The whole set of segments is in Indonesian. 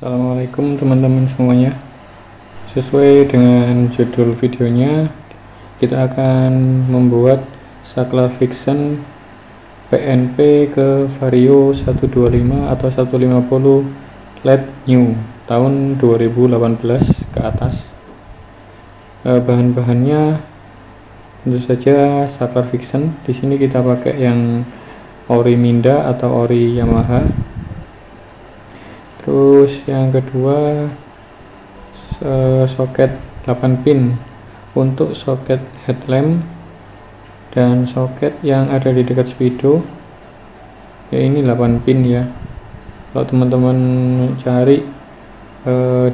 Assalamualaikum teman-teman semuanya. Sesuai dengan judul videonya, kita akan membuat saklar Vixen PNP ke Vario 125 atau 150 LED new tahun 2018 ke atas. Bahan-bahannya tentu saja saklar Vixen. Di sini kita pakai yang ori Minda atau ori Yamaha. Terus yang kedua, soket 8 pin untuk soket headlamp dan soket yang ada di dekat speedo ya, ini 8 pin ya. Kalau teman-teman cari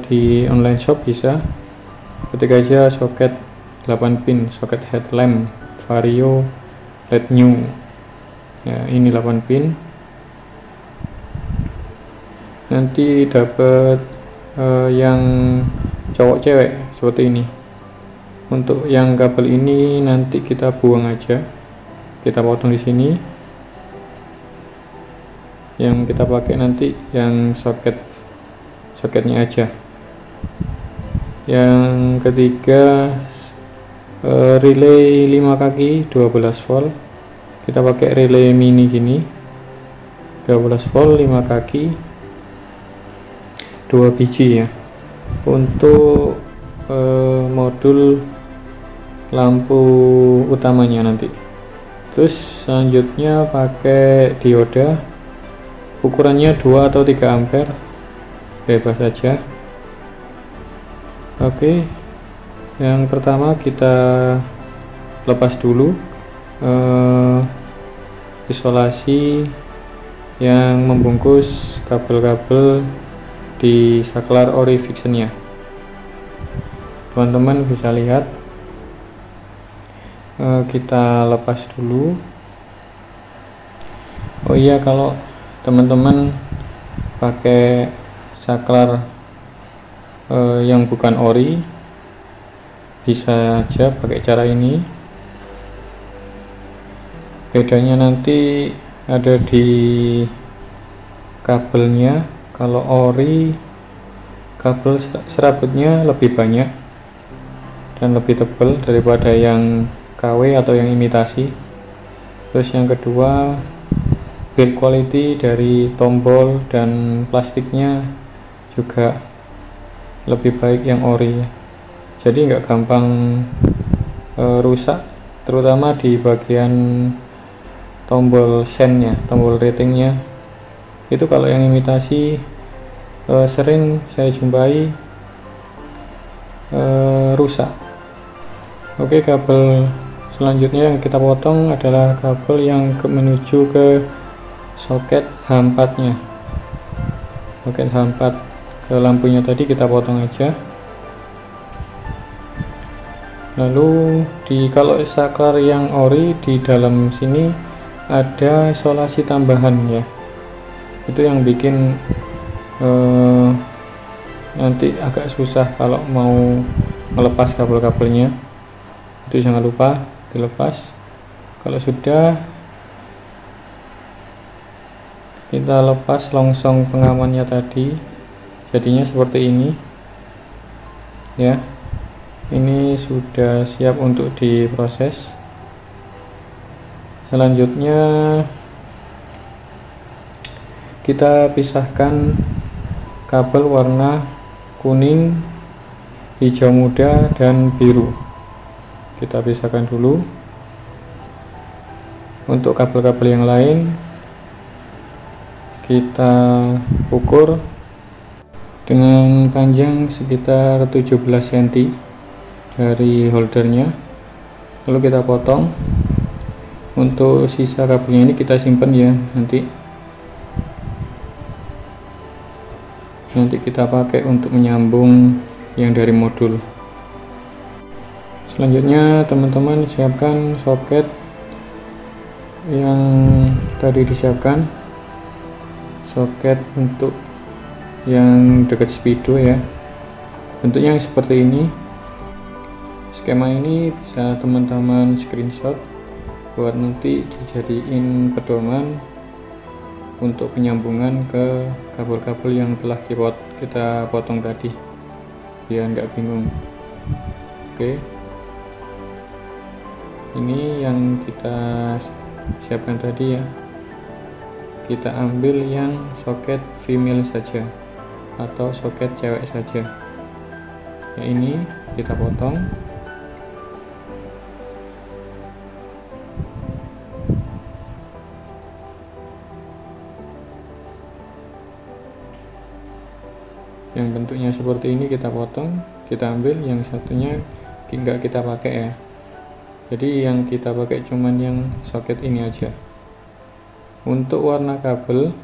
di online shop bisa ketik aja soket 8 pin, soket headlamp Vario LED new ya, ini 8 pin. Nanti dapat yang cowok cewek seperti ini. Untuk yang kabel ini nanti kita buang aja, kita potong di sini. Yang kita pakai nanti yang soketnya aja. Yang ketiga, relay 5 kaki 12 volt. Kita pakai relay mini gini, 12 volt 5 kaki, 2 biji ya, untuk modul lampu utamanya nanti. Terus selanjutnya pakai dioda, ukurannya 2 atau 3 ampere, bebas saja. Oke, yang pertama kita lepas dulu isolasi yang membungkus kabel-kabel di saklar ori Vixen-nya. Teman-teman bisa lihat, kita lepas dulu. Oh iya, kalau teman-teman pakai saklar yang bukan ori, bisa aja pakai cara ini. Bedanya nanti ada di kabelnya. Kalau ori, kabel serabutnya lebih banyak dan lebih tebal daripada yang KW atau yang imitasi. Terus yang kedua, build quality dari tombol dan plastiknya juga lebih baik yang ori ya. Jadi nggak gampang rusak, terutama di bagian tombol sennya, tombol ratingnya. Itu kalau yang imitasi sering saya jumpai rusak. Oke, kabel selanjutnya yang kita potong adalah kabel yang menuju ke soket H4 nya, soket H4 ke lampunya tadi kita potong aja. Lalu kalau saklar yang ori, di dalam sini ada isolasi tambahan ya, itu yang bikin nanti agak susah kalau mau melepas kabel-kabelnya. Itu jangan lupa dilepas. Kalau sudah, kita lepas longsong pengamannya tadi, jadinya seperti ini ya. Ini sudah siap untuk diproses. Selanjutnya kita pisahkan kabel warna kuning, hijau muda, dan biru. Kita pisahkan dulu. Untuk kabel-kabel yang lain kita ukur dengan panjang sekitar 17 cm dari holdernya, lalu kita potong. Untuk sisa kabelnya ini kita simpan ya, nanti kita pakai untuk menyambung yang dari modul. Selanjutnya teman-teman siapkan soket yang tadi disiapkan, soket untuk yang dekat speedo ya, bentuknya seperti ini. Skema ini bisa teman-teman screenshot buat nanti dijadiin pedoman untuk penyambungan ke kabel-kabel yang telah kita potong tadi, biar nggak bingung. Oke, ini yang kita siapkan tadi ya. Kita ambil yang soket female saja atau soket cewek saja ya, ini kita potong. Yang bentuknya seperti ini kita potong, kita ambil. Yang satunya enggak kita pakai ya, jadi yang kita pakai cuman yang soket ini aja. Untuk warna kabel,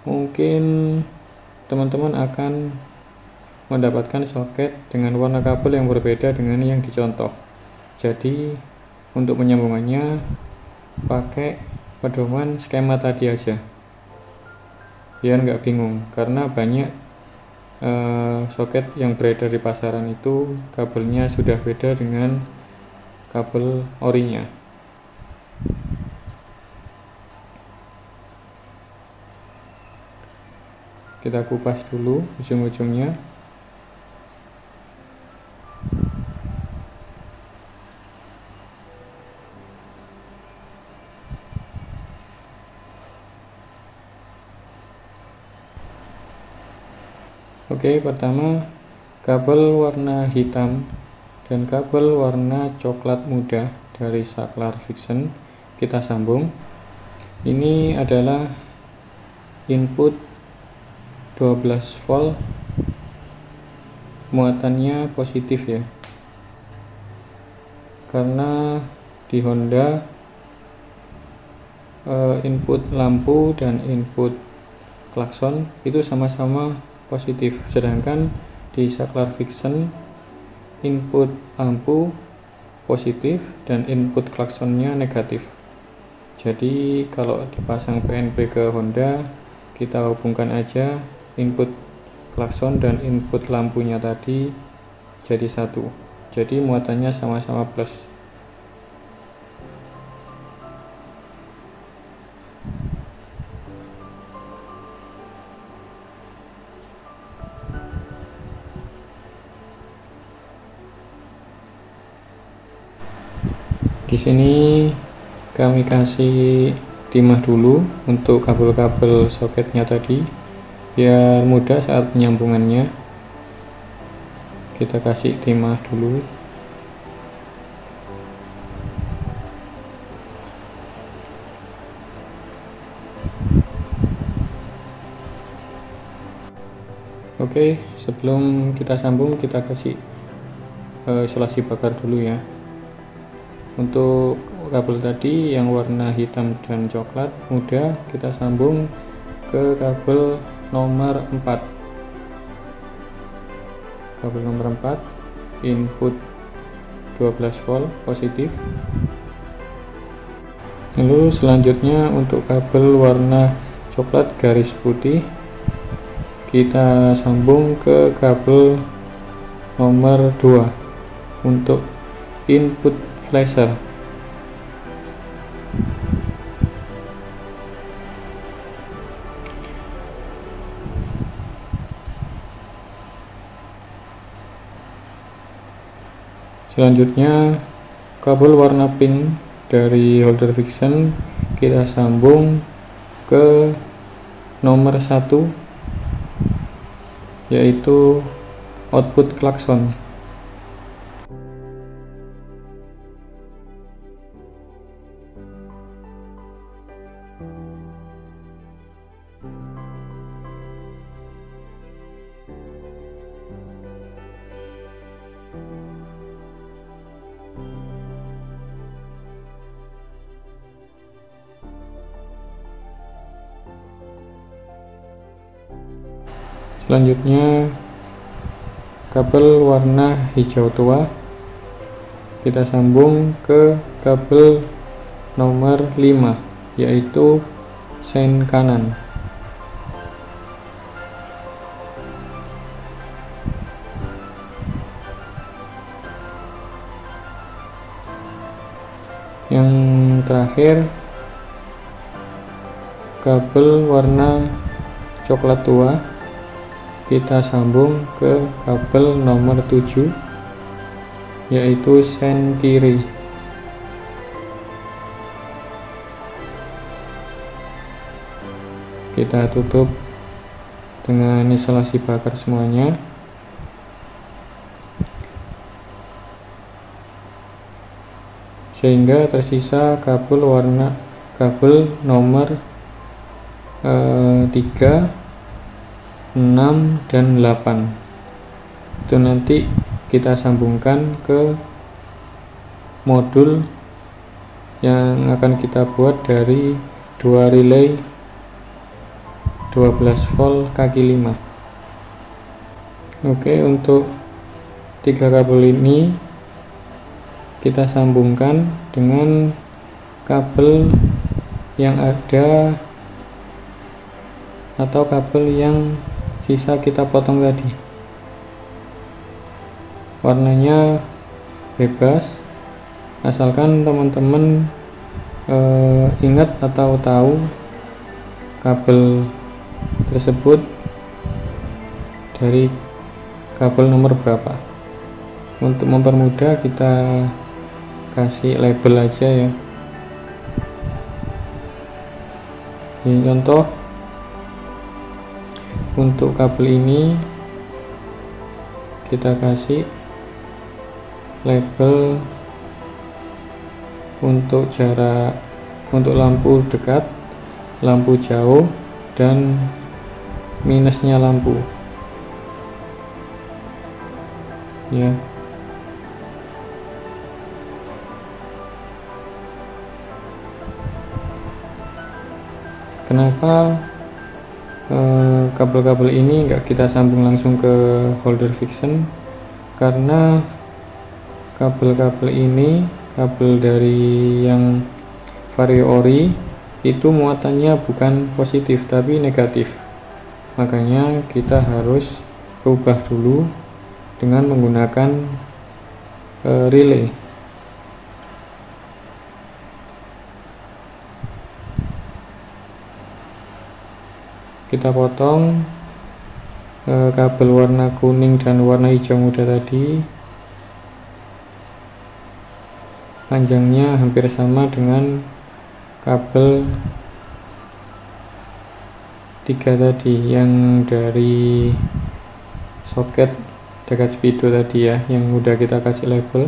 mungkin teman-teman akan mendapatkan soket dengan warna kabel yang berbeda dengan yang dicontoh. Jadi untuk penyambungannya pakai pedoman skema tadi aja, biar nggak bingung, karena banyak soket yang beredar di pasaran itu kabelnya sudah beda dengan kabel orinya. Kita kupas dulu ujung-ujungnya. Oke, pertama kabel warna hitam dan kabel warna coklat muda dari Saklar Vixen kita sambung. Ini adalah input 12 volt, muatannya positif ya, karena di Honda input lampu dan input klakson itu sama-sama positif, sedangkan di Saklar Vixen input lampu positif dan input klaksonnya negatif. Jadi kalau dipasang PNP ke Honda, kita hubungkan aja input klakson dan input lampunya tadi jadi satu, jadi muatannya sama-sama plus. Di sini kami kasih timah dulu untuk kabel-kabel soketnya tadi, biar mudah saat penyambungannya. Kita kasih timah dulu. Oke, sebelum kita sambung kita kasih isolasi bakar dulu ya. Untuk kabel tadi yang warna hitam dan coklat muda, kita sambung ke kabel nomor 4. Kabel nomor 4 input 12 volt positif. Lalu selanjutnya untuk kabel warna coklat garis putih kita sambung ke kabel nomor 2 untuk input flasher. Selanjutnya kabel warna pink dari Holder Vixen kita sambung ke nomor 1, yaitu output klakson. Selanjutnya kabel warna hijau tua kita sambung ke kabel nomor 5, yaitu sein kanan. Yang terakhir kabel warna coklat tua kita sambung ke kabel nomor 7, yaitu sen kiri. Kita tutup dengan isolasi bakar semuanya. Sehingga tersisa kabel nomor 3, 6, dan 8. Itu nanti kita sambungkan ke modul yang akan kita buat dari 2 relay 12 volt kaki 5. Oke, untuk 3 kabel ini kita sambungkan dengan kabel yang ada atau kabel yang sisa kita potong tadi. Warnanya bebas, asalkan teman-teman ingat atau tahu kabel tersebut dari kabel nomor berapa. Untuk mempermudah kita kasih label aja ya. Ini contoh untuk kabel ini, kita kasih label untuk jarak, untuk lampu dekat, lampu jauh, dan minusnya lampu ya. Kenapa kabel-kabel ini enggak kita sambung langsung ke holder fiction? Karena kabel-kabel ini, kabel dari yang Vario Ori itu muatannya bukan positif tapi negatif. Makanya kita harus rubah dulu dengan menggunakan relay. Kita potong kabel warna kuning dan warna hijau muda tadi, panjangnya hampir sama dengan kabel 3 tadi yang dari soket dekat speedo tadi ya, yang udah kita kasih label.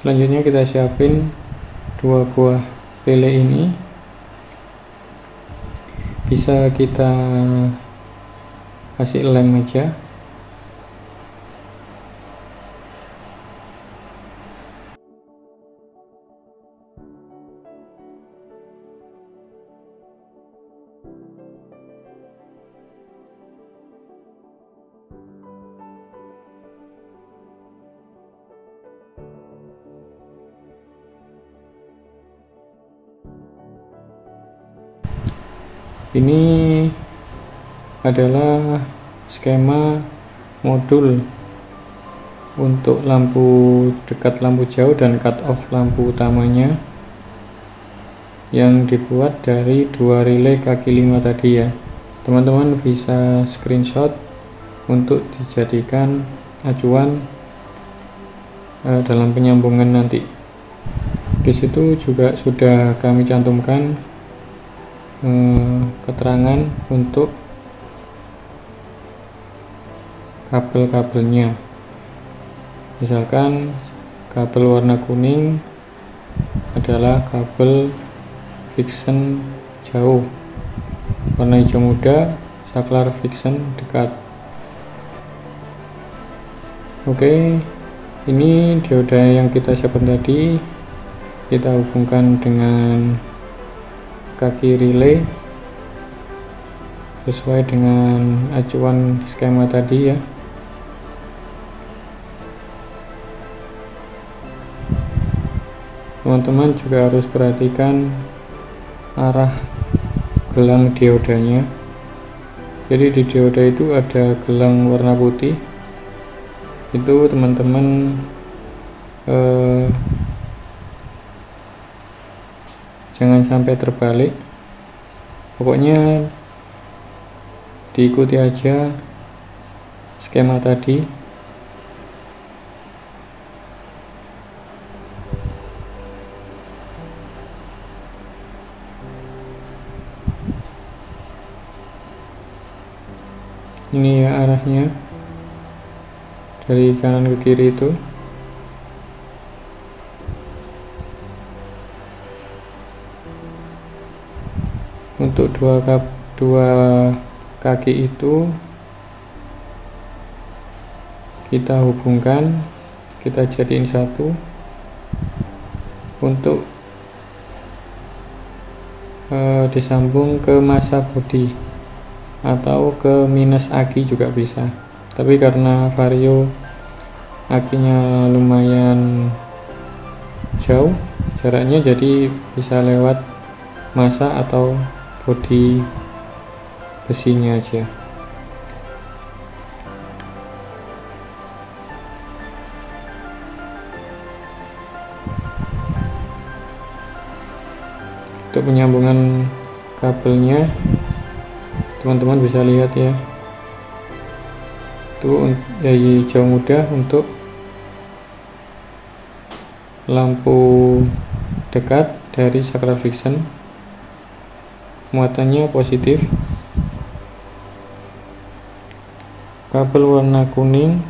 Selanjutnya kita siapin 2 buah relay ini, bisa kita kasih lem aja. Ini adalah skema modul untuk lampu dekat, lampu jauh, dan cut off lampu utamanya yang dibuat dari 2 relay kaki 5 tadi ya. Teman-teman bisa screenshot untuk dijadikan acuan dalam penyambungan nanti. Di situ juga sudah kami cantumkan keterangan untuk kabel-kabelnya. Misalkan kabel warna kuning adalah kabel fiction jauh, warna hijau muda saklar fiction dekat. Oke, ini dioda yang kita siapkan tadi kita hubungkan dengan kaki relay sesuai dengan acuan skema tadi ya. Teman-teman juga harus perhatikan arah gelang diodanya. Jadi di dioda itu ada gelang warna putih, itu teman-teman jangan sampai terbalik, pokoknya diikuti aja skema tadi. Ini ya arahnya dari kanan ke kiri itu. Untuk dua kaki itu kita hubungkan, kita jadiin satu untuk disambung ke massa bodi atau ke minus aki juga bisa, tapi karena vario akinya lumayan jauh jaraknya, jadi bisa lewat massa atau bodi besinya aja. Untuk penyambungan kabelnya teman-teman bisa lihat ya, itu dari hijau muda untuk lampu dekat dari saklar fiction, muatannya positif. Kabel warna kuning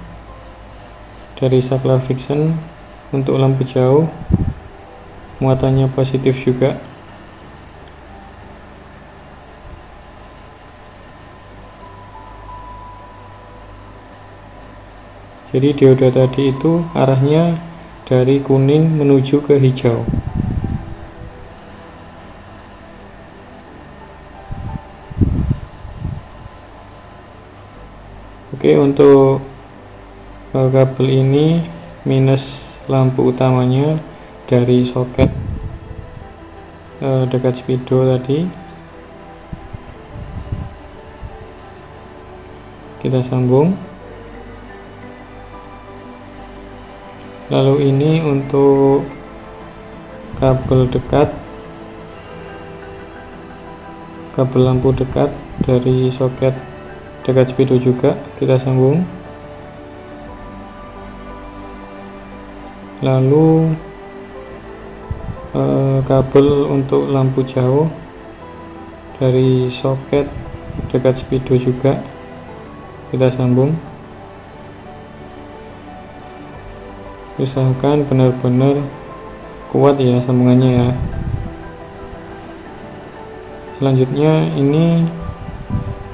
dari saklar fiction untuk lampu jauh, muatannya positif juga. Jadi dioda tadi itu arahnya dari kuning menuju ke hijau. Oke, untuk kabel ini minus lampu utamanya dari soket dekat speedo tadi. Kita sambung. Lalu ini untuk kabel dekat, kabel lampu dekat dari soket dekat speedo juga kita sambung. Lalu kabel untuk lampu jauh dari soket dekat speedo juga kita sambung. Usahakan benar-benar kuat ya sambungannya ya. Selanjutnya ini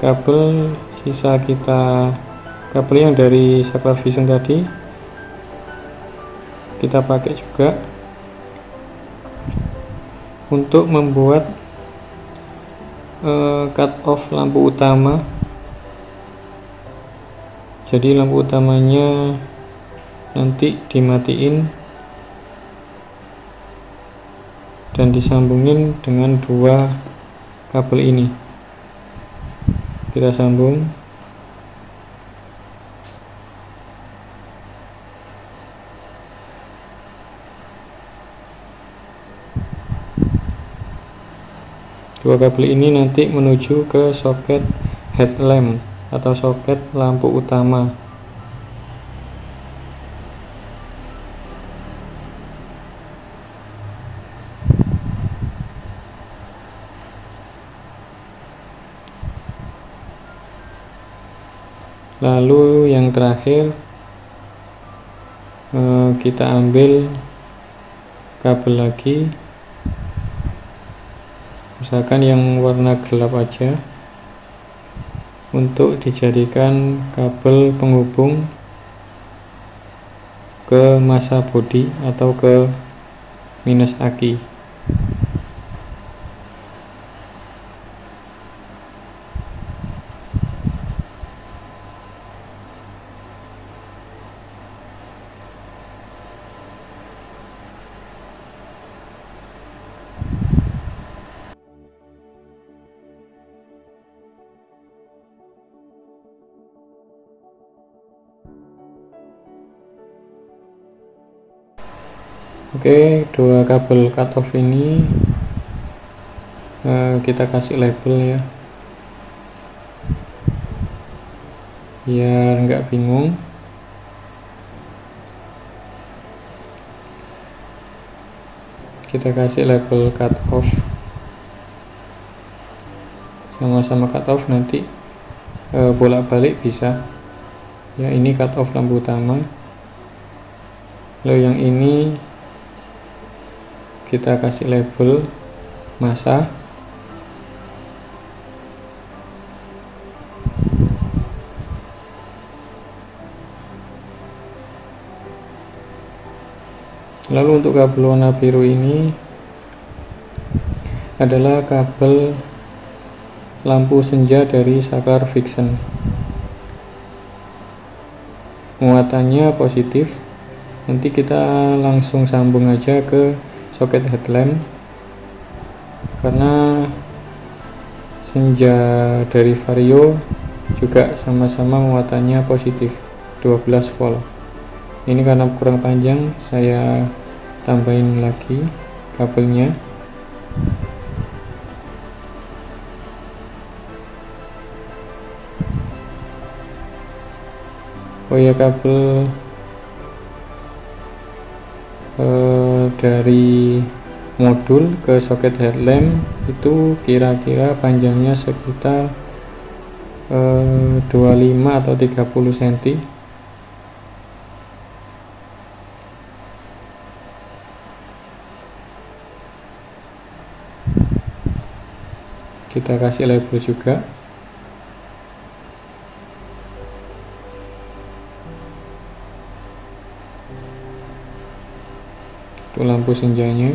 kabel sisa kita, kabel yang dari saklar vision tadi kita pakai juga untuk membuat cut off lampu utama. Jadi lampu utamanya nanti dimatiin dan disambungin dengan dua kabel ini. Kita sambung. Dua kabel ini nanti menuju ke soket headlamp atau soket lampu utama. Lalu yang terakhir kita ambil kabel lagi, usahakan yang warna gelap aja, untuk dijadikan kabel penghubung ke massa bodi atau ke minus aki. Oke, dua kabel cutoff ini kita kasih label ya, biar nggak bingung. Kita kasih label cutoff, sama-sama cutoff, nanti bolak-balik bisa ya. Ini cutoff lampu utama, lalu yang ini kita kasih label massa. Lalu untuk kabel warna biru ini adalah kabel lampu senja dari Saklar Vixen. Muatannya positif. Nanti kita langsung sambung aja ke soket headlamp, karena senja dari Vario juga sama-sama muatannya positif 12 volt. Ini karena kurang panjang, saya tambahin lagi kabelnya. Oh ya, kabel dari modul ke soket headlamp itu kira-kira panjangnya sekitar 25 atau 30 cm. Kita kasih label juga. Itu lampu senjanya.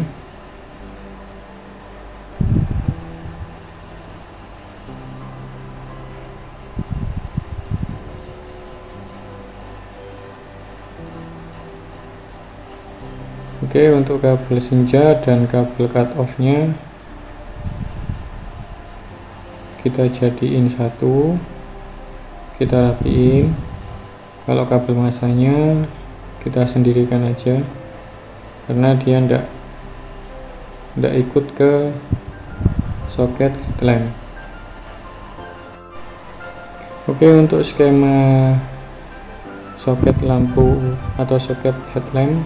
Oke, untuk kabel senja dan kabel cut off nya kita jadiin satu, kita rapiin. Kalau kabel massanya kita sendirikan aja, karena dia ndak ikut ke soket headlamp. Oke, untuk skema soket lampu atau soket headlamp,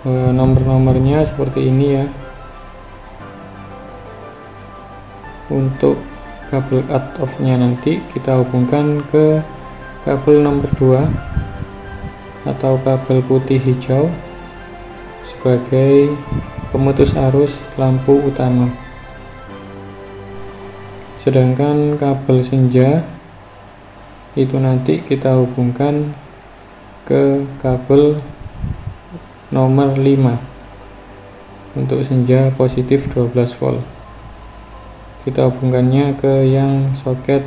nomor-nomornya seperti ini ya. Untuk kabel cut off nya nanti kita hubungkan ke kabel nomor 2 atau kabel putih hijau sebagai pemutus arus lampu utama. Sedangkan kabel senja itu nanti kita hubungkan ke kabel nomor 5 untuk senja positif 12 volt. Kita hubungkannya ke yang soket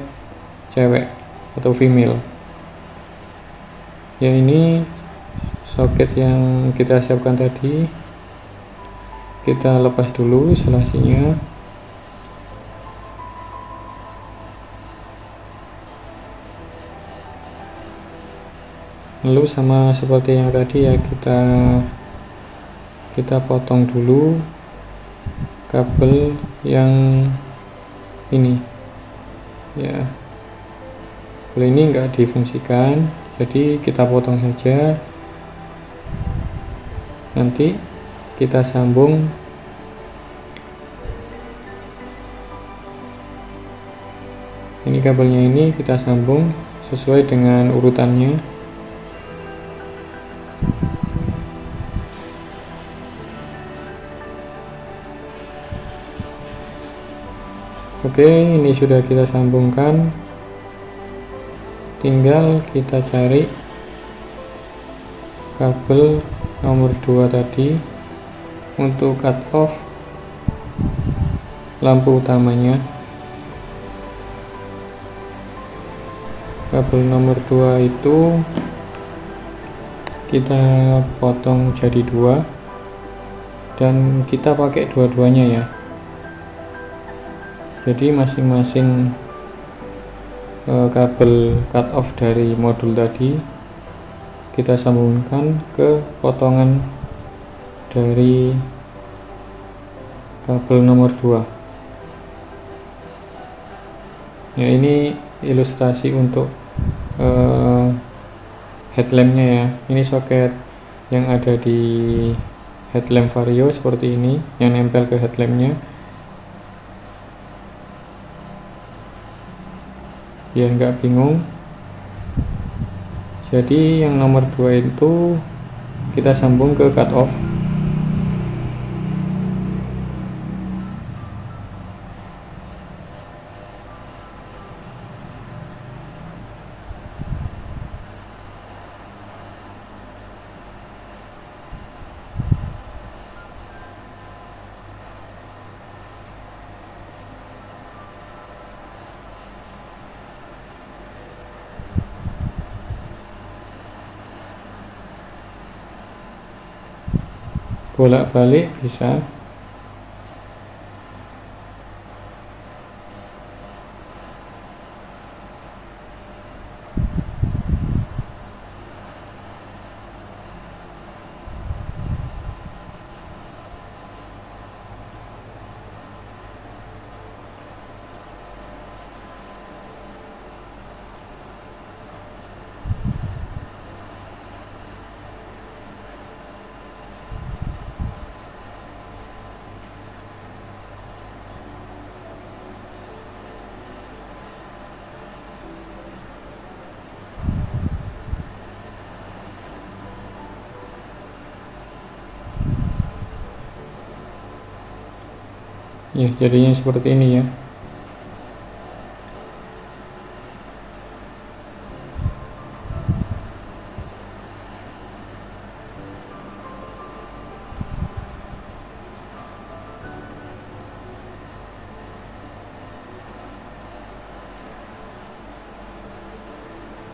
cewek atau female. Ya, ini soket yang kita siapkan tadi. Kita lepas dulu isolasinya. Lalu sama seperti yang tadi ya, kita potong dulu kabel yang ini ya. Kabel ini enggak difungsikan, jadi kita potong saja. Nanti kita sambung ini, kabelnya ini kita sambung sesuai dengan urutannya. Oke, ini sudah kita sambungkan. Tinggal kita cari kabel nomor 2 tadi. untuk cut off lampu utamanya. Kabel nomor 2 itu kita potong jadi 2 dan kita pakai dua-duanya ya. Jadi masing-masing kabel cut off dari modul tadi kita sambungkan ke potongan dari kabel nomor 2 ya. Ini ilustrasi untuk headlampnya ya. Ini soket yang ada di headlamp Vario seperti ini yang nempel ke headlampnya, biar nggak bingung. Jadi yang nomor 2 itu kita sambung ke cut off. Bolak-balik bisa. Ya, jadinya seperti ini ya.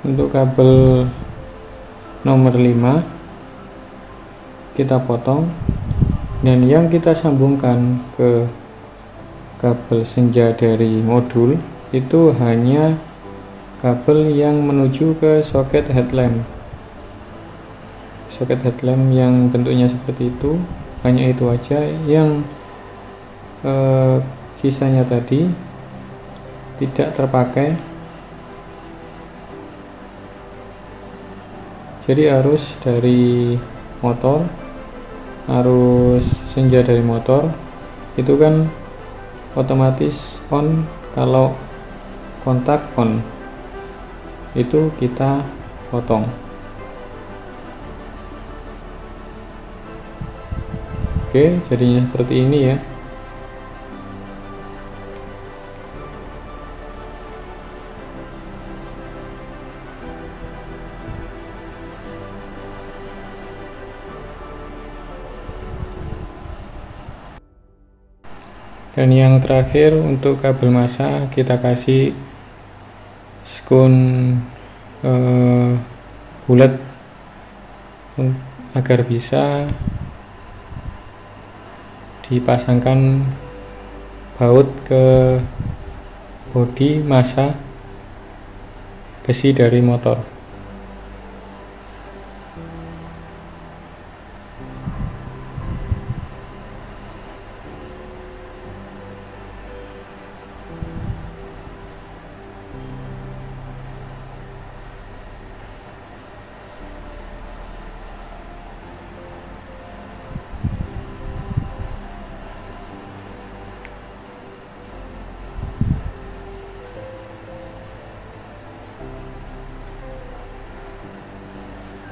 Untuk kabel nomor 5 kita potong, dan yang kita sambungkan ke kabel senja dari modul itu hanya kabel yang menuju ke soket headlamp. Soket headlamp yang bentuknya seperti itu, hanya itu aja. Yang sisanya tadi tidak terpakai. Jadi arus dari motor, arus senja dari motor itu kan otomatis on kalau kontak on, itu kita potong. Oke, jadinya seperti ini ya. Dan yang terakhir untuk kabel massa kita kasih skun bulat agar bisa dipasangkan baut ke bodi massa besi dari motor.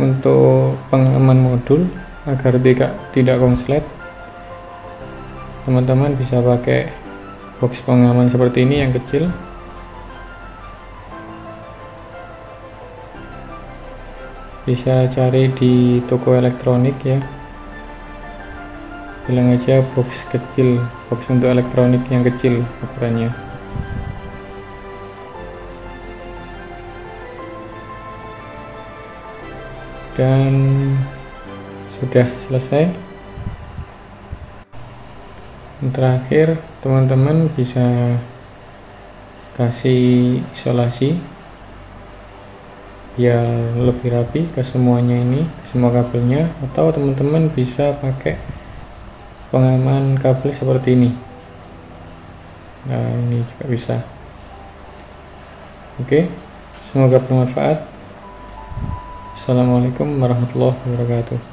Untuk pengaman modul agar tidak konslet, teman-teman bisa pakai box pengaman seperti ini yang kecil. Bisa cari di toko elektronik ya. bilang aja box kecil, box untuk elektronik yang kecil ukurannya. Dan sudah selesai. Yang terakhir, teman-teman bisa kasih isolasi biar lebih rapi ke semuanya, ini ke semua kabelnya, atau teman-teman bisa pakai pengaman kabel seperti ini. Nah, ini juga bisa. Oke, semoga bermanfaat. Assalamualaikum warahmatullahi wabarakatuh.